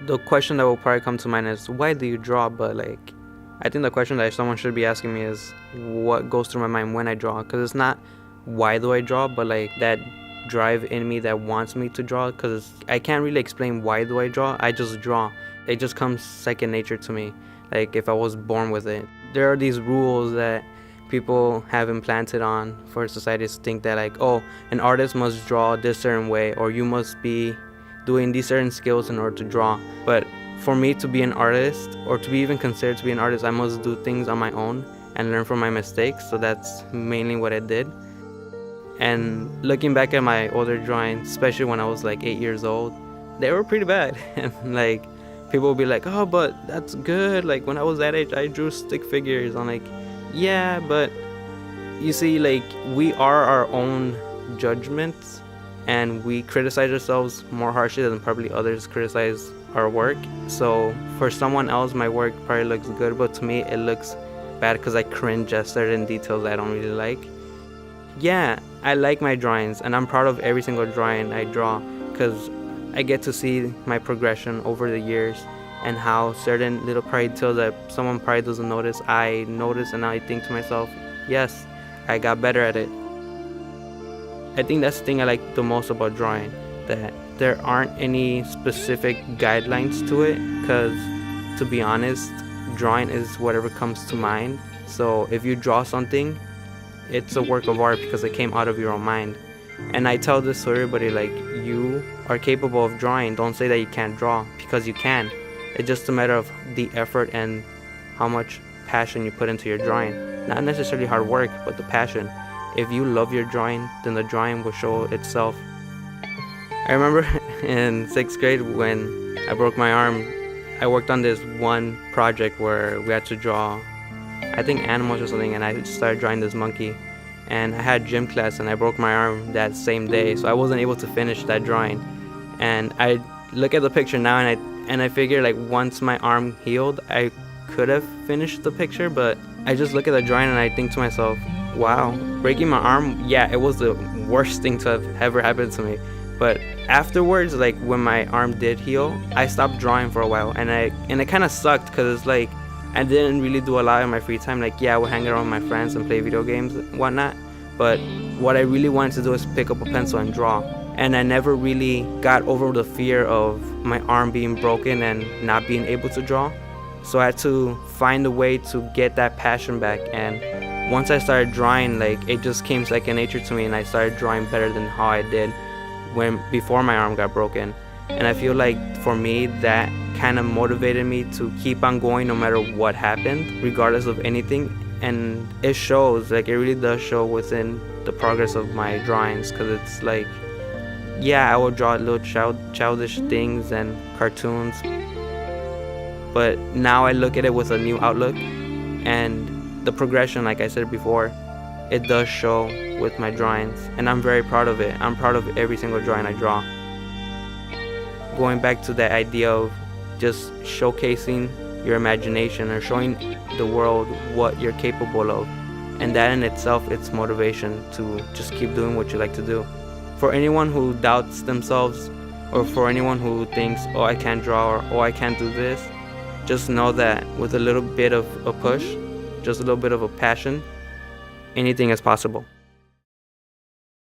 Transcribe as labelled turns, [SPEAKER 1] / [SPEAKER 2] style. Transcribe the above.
[SPEAKER 1] The question that will probably come to mind is, why do you draw? But like, I think the question that someone should be asking me is, what goes through my mind when I draw? Because it's not why do I draw, but like that drive in me that wants me to draw. Because I can't really explain why do I draw. I just draw. It just comes second nature to me. Like if I was born with it. There are these rules that people have implanted on for society to think that like, oh, an artist must draw this certain way, or you must be doing these certain skills in order to draw. But for me to be an artist, or to be even considered to be an artist, I must do things on my own and learn from my mistakes. So that's mainly what I did. And looking back at my older drawings, especially when I was like 8 years old, they were pretty bad. And like people will be like, oh, but that's good. Like when I was that age, I drew stick figures. I'm like, yeah, but you see, like we are our own judgments, and we criticize ourselves more harshly than probably others criticize our work. So for someone else, my work probably looks good, but to me it looks bad because I cringe at certain details I don't really like. Yeah, I like my drawings, and I'm proud of every single drawing I draw because I get to see my progression over the years, and how certain little probably details that someone probably doesn't notice, I notice, and I think to myself, yes, I got better at it. I think that's the thing I like the most about drawing, that there aren't any specific guidelines to it, because to be honest, drawing is whatever comes to mind. So if you draw something, it's a work of art because it came out of your own mind. And I tell this to everybody, like, you are capable of drawing. Don't say that you can't draw, because you can. It's just a matter of the effort and how much passion you put into your drawing. Not necessarily hard work, but the passion. If you love your drawing, then the drawing will show itself. I remember in 6th grade when I broke my arm, I worked on this one project where we had to draw, I think, animals or something, and I just started drawing this monkey. And I had gym class and I broke my arm that same day, so I wasn't able to finish that drawing. And I look at the picture now and I figure like once my arm healed, I could have finished the picture, but I just look at the drawing and I think to myself, wow, breaking my arm, yeah, it was the worst thing to have ever happened to me. But afterwards, like when my arm did heal, I stopped drawing for a while, and it kind of sucked because it's like I didn't really do a lot in my free time. Like, yeah, I would hang around with my friends and play video games and whatnot, but what I really wanted to do is pick up a pencil and draw. And I never really got over the fear of my arm being broken and not being able to draw. So I had to find a way to get that passion back. And once I started drawing, like it just came second nature to me, and I started drawing better than how I did before my arm got broken. And I feel like for me, that kind of motivated me to keep on going no matter what happened, regardless of anything. And it shows, like it really does show within the progress of my drawings, because it's like, yeah, I will draw little childish things and cartoons, but now I look at it with a new outlook, and the progression, like I said before, it does show with my drawings, and I'm very proud of it. I'm proud of every single drawing I draw. Going back to that idea of just showcasing your imagination or showing the world what you're capable of, and that in itself, it's motivation to just keep doing what you like to do. For anyone who doubts themselves, or for anyone who thinks, oh, I can't draw, or oh, I can't do this, just know that with a little bit of a push, just a little bit of a passion, anything is possible.